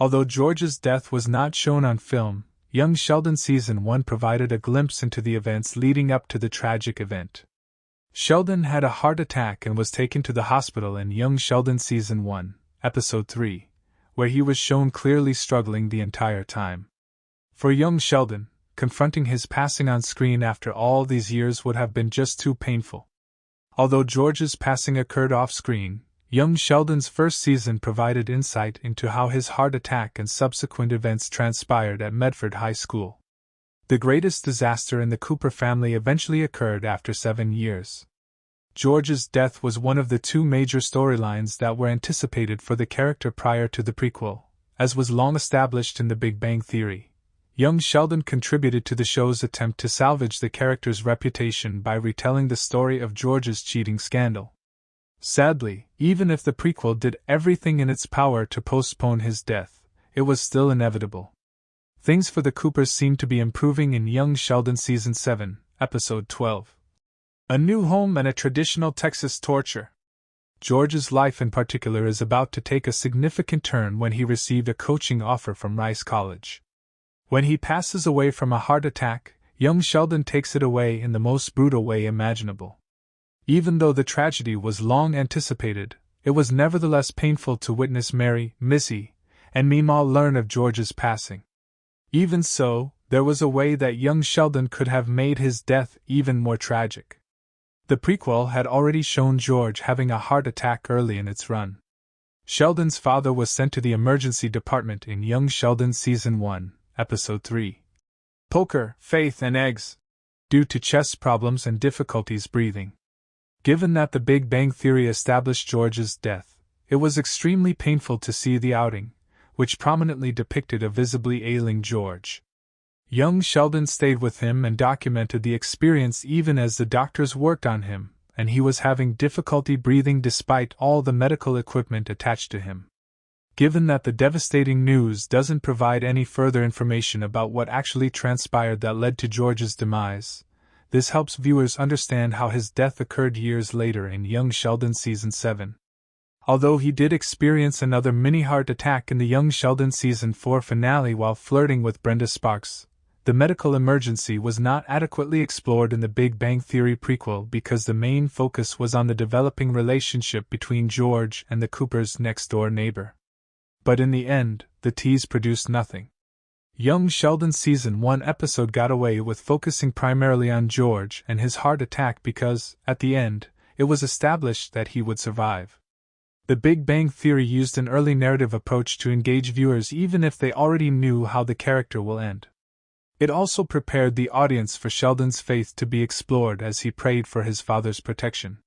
Although George's death was not shown on film, Young Sheldon Season 1 provided a glimpse into the events leading up to the tragic event. Sheldon had a heart attack and was taken to the hospital in Young Sheldon Season 1, Episode 3, where he was shown clearly struggling the entire time. For young Sheldon, confronting his passing on screen after all these years would have been just too painful. Although George's passing occurred off-screen, young Sheldon's first season provided insight into how his heart attack and subsequent events transpired at Medford High School. The greatest disaster in the Cooper family eventually occurred after 7 years. George's death was one of the two major storylines that were anticipated for the character prior to the prequel, as was long established in The Big Bang Theory. Young Sheldon contributed to the show's attempt to salvage the character's reputation by retelling the story of George's cheating scandal. Sadly, even if the prequel did everything in its power to postpone his death, it was still inevitable. Things for the Coopers seemed to be improving in Young Sheldon Season 7, Episode 12. A New Home and a Traditional Texas Torture. George's life in particular is about to take a significant turn when he received a coaching offer from Rice College. When he passes away from a heart attack, young Sheldon takes it away in the most brutal way imaginable. Even though the tragedy was long anticipated, it was nevertheless painful to witness Mary, Missy, and Meemaw learn of George's passing. Even so, there was a way that young Sheldon could have made his death even more tragic. The prequel had already shown George having a heart attack early in its run. Sheldon's father was sent to the emergency department in Young Sheldon Season 1, Episode 3. Poker, Faith and Eggs, due to chest problems and difficulties breathing. Given that The Big Bang Theory established George's death, it was extremely painful to see the outing, which prominently depicted a visibly ailing George. Young Sheldon stayed with him and documented the experience even as the doctors worked on him, and he was having difficulty breathing despite all the medical equipment attached to him. Given that the devastating news doesn't provide any further information about what actually transpired that led to George's demise, this helps viewers understand how his death occurred years later in Young Sheldon Season 7. Although he did experience another mini-heart attack in the Young Sheldon Season 4 finale while flirting with Brenda Sparks, the medical emergency was not adequately explored in the Big Bang Theory prequel because the main focus was on the developing relationship between George and the Coopers' next-door neighbor. But in the end, the tease produced nothing. Young Sheldon Season 1 episode got away with focusing primarily on George and his heart attack because, at the end, it was established that he would survive. The Big Bang Theory used an early narrative approach to engage viewers even if they already knew how the character will end. It also prepared the audience for Sheldon's faith to be explored as he prayed for his father's protection.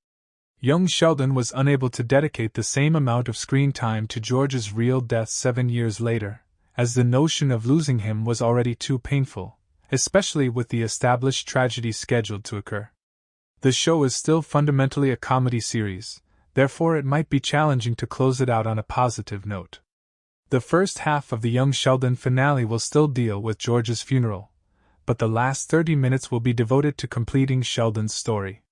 Young Sheldon was unable to dedicate the same amount of screen time to George's real death 7 years later, as the notion of losing him was already too painful, especially with the established tragedy scheduled to occur. The show is still fundamentally a comedy series, therefore it might be challenging to close it out on a positive note. The first half of the Young Sheldon finale will still deal with George's funeral, but the last 30 minutes will be devoted to completing Sheldon's story.